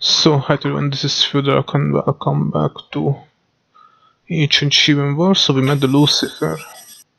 So, hi everyone, this is Fyodor and welcome back to Ancient Shivan War. So we met the Lucifer.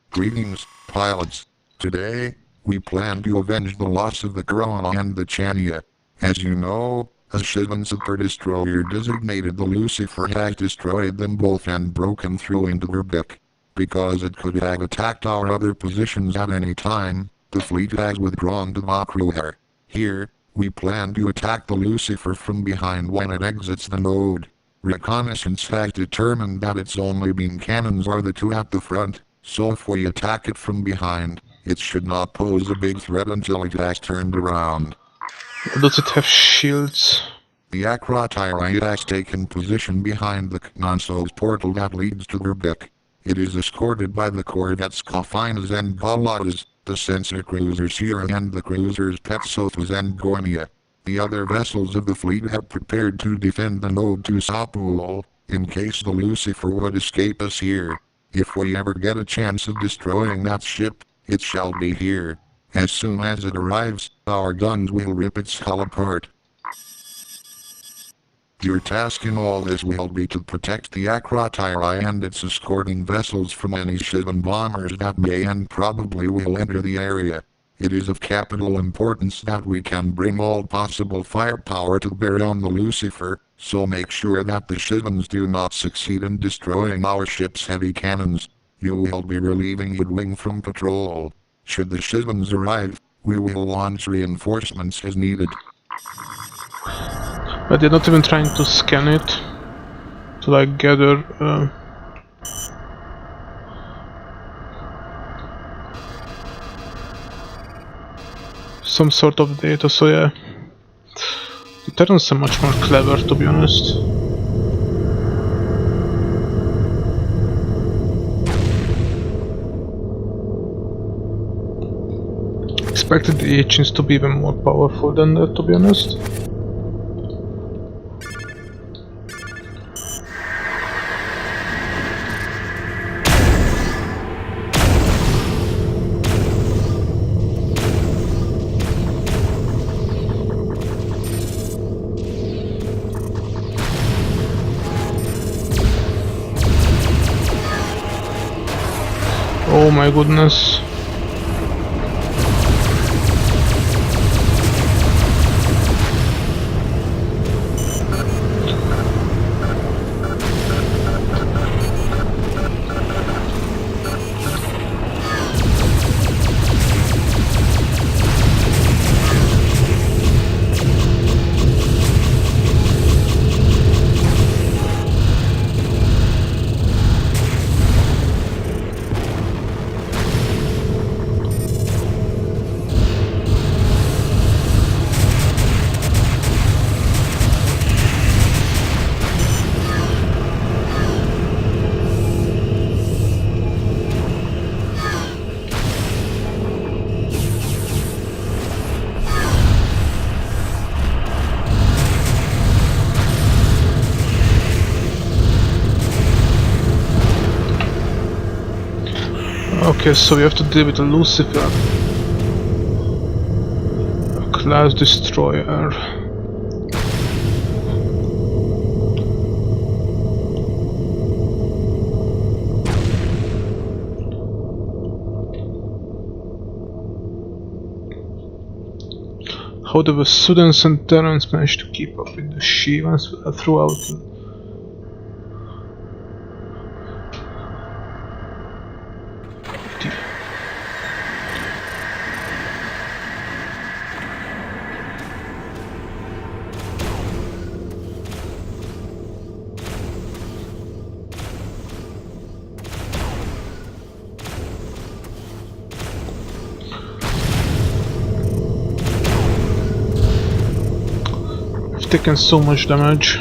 Greetings, pilots. Today, we plan to avenge the loss of the Corona and the Chania. As you know, a Shivan super destroyer designated the Lucifer has destroyed them both and broken through into their deck. Because it could have attacked our other positions at any time, the fleet has withdrawn to Makruhar. Here, we plan to attack the Lucifer from behind when it exits the node. Reconnaissance has determined that its only beam cannons are the two at the front, so if we attack it from behind, it should not pose a big threat until it has turned around. Does it have shields? The Akrotiri has taken position behind the Knonsos portal that leads to their deck. It is escorted by the corvettes Kofinas and Galatas, the sensor cruisers Sierra and the cruisers Petsothas and Gornia. The other vessels of the fleet have prepared to defend the node to Sapul, in case the Lucifer would escape us here. If we ever get a chance of destroying that ship, it shall be here. As soon as it arrives, our guns will rip its hull apart. Your task in all this will be to protect the Akrotiri and its escorting vessels from any Shivan bombers that may and probably will enter the area. It is of capital importance that we can bring all possible firepower to bear on the Lucifer, so make sure that the Shivans do not succeed in destroying our ship's heavy cannons. You will be relieving Woodwing from patrol. Should the Shivans arrive, we will launch reinforcements as needed. But they're not even trying to scan it to like gather some sort of data, so yeah. The Terrans are much more clever, to be honest. Expected the agents to be even more powerful than that, to be honest. Oh my goodness. Okay, so we have to deal with a Lucifer, a class destroyer. How do the Sudans and Terrans manage to keep up with the Shivans throughout? I've taken so much damage.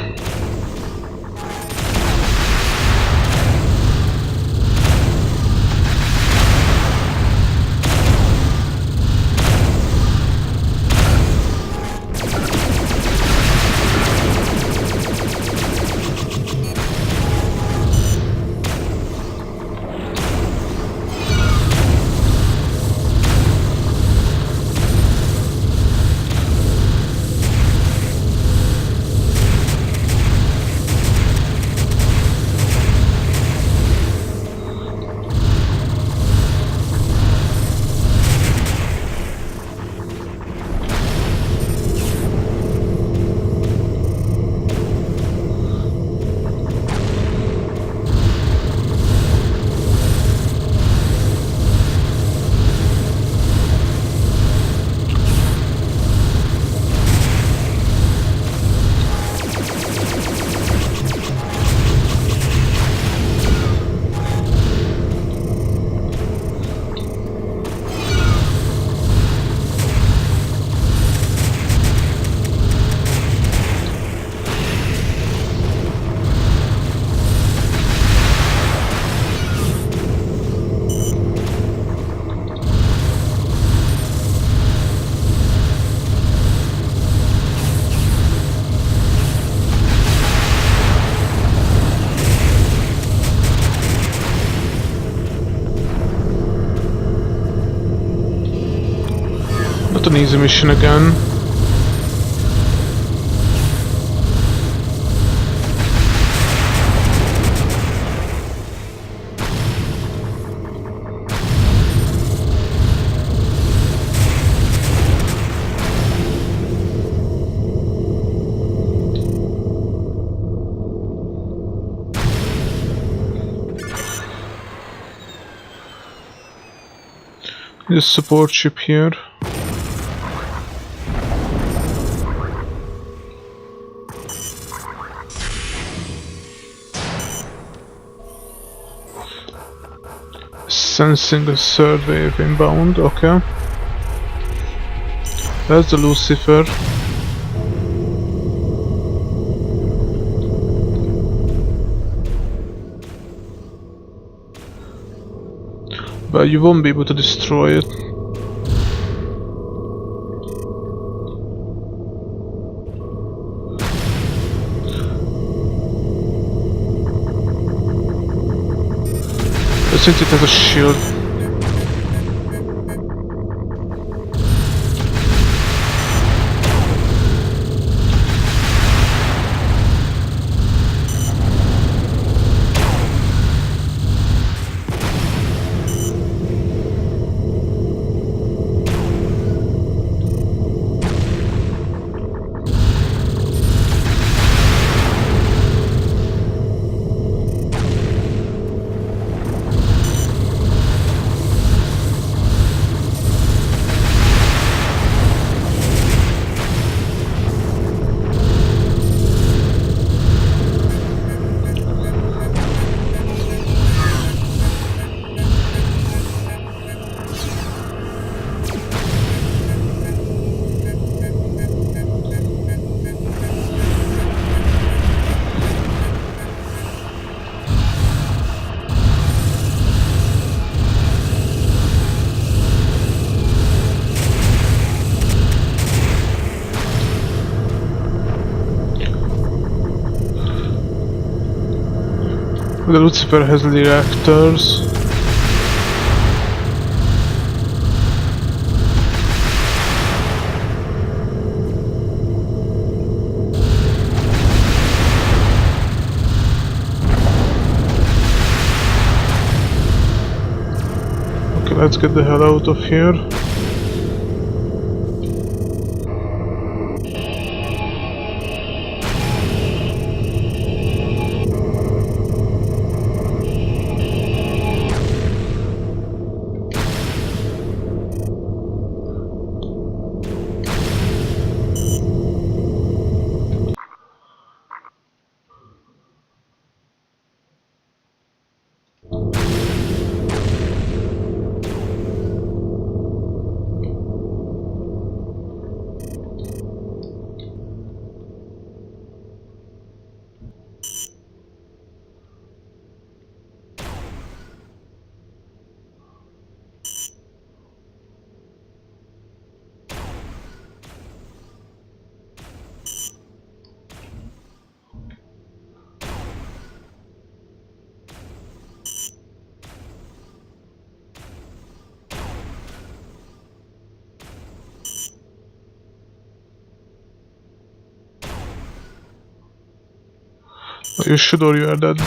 easy mission again. This support ship here. Sensing a third wave inbound, okay. That's the Lucifer. But you won't be able to destroy it. But since it has a shield. The Lucifer has reactors. Okay, let's get the hell out of here. You should, or you are dead.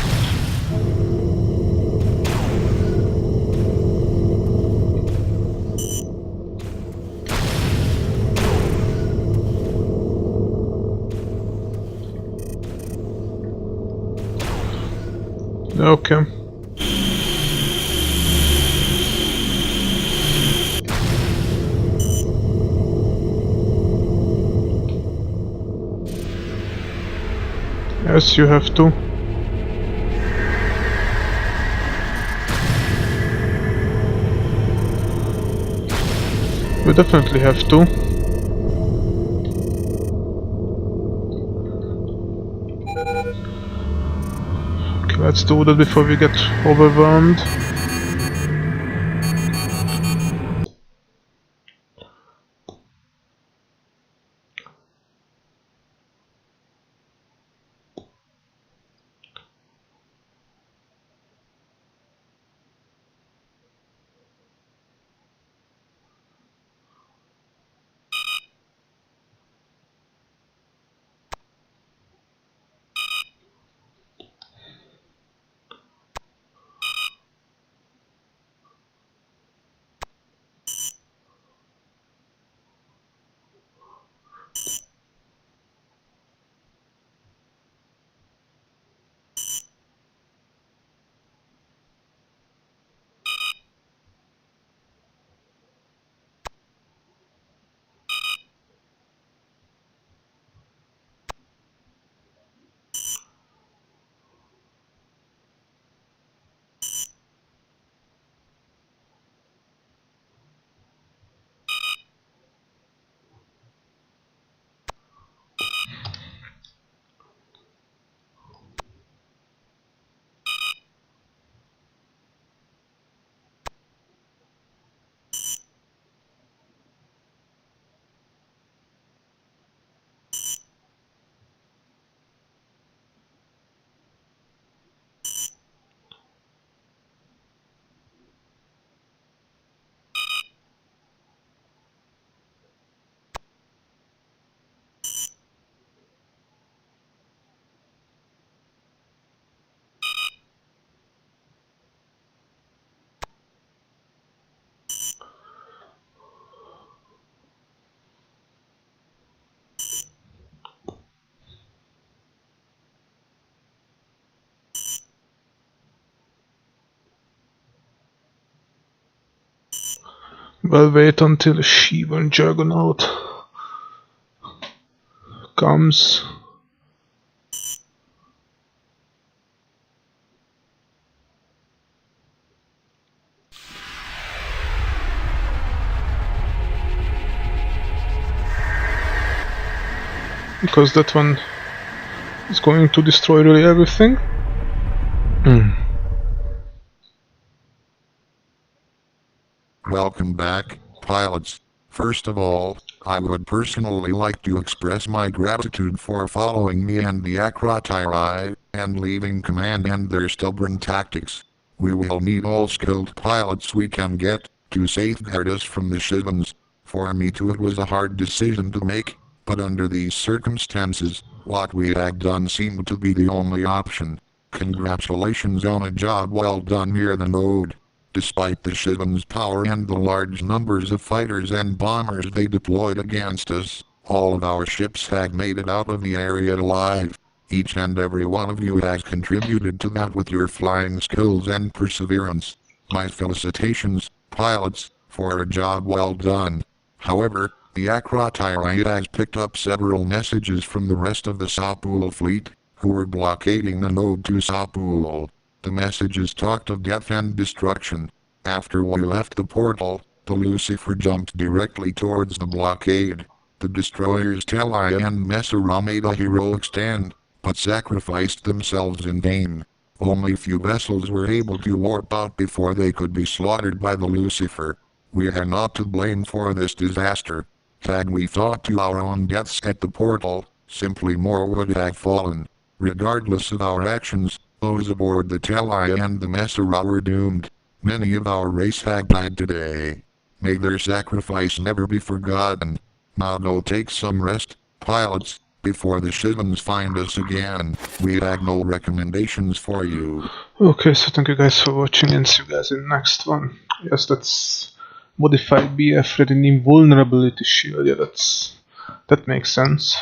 Okay. Yes, you have to. We definitely have to. Okay, let's do that before we get overwhelmed. We'll wait until Shivan Juggernaut comes. Because that one is going to destroy really everything. Welcome back, pilots. First of all, I would personally like to express my gratitude for following me and the Akrotiri, and leaving command and their stubborn tactics. We will need all skilled pilots we can get, to safeguard us from the Shivans. For me too, it was a hard decision to make, but under these circumstances, what we had done seemed to be the only option. Congratulations on a job well done near the node. Despite the Shivan's power and the large numbers of fighters and bombers they deployed against us, all of our ships had made it out of the area alive. Each and every one of you has contributed to that with your flying skills and perseverance. My felicitations, pilots, for a job well done. However, the Akrotiri has picked up several messages from the rest of the Sapul fleet, who were blockading the node to Sapul. The messages talked of death and destruction. After we left the portal, the Lucifer jumped directly towards the blockade. The destroyers Telai and Messera made a heroic stand, but sacrificed themselves in vain. Only few vessels were able to warp out before they could be slaughtered by the Lucifer. We are not to blame for this disaster. Had we fought to our own deaths at the portal, simply more would have fallen. Regardless of our actions, those aboard the Telai and the Messera were doomed. Many of our race have died today. May their sacrifice never be forgotten. Now go take some rest, pilots, before the Shivans find us again. We have no recommendations for you. Okay, so thank you guys for watching and see you guys in the next one. Yes, that's modified BF read in invulnerability shield. Yeah, that makes sense.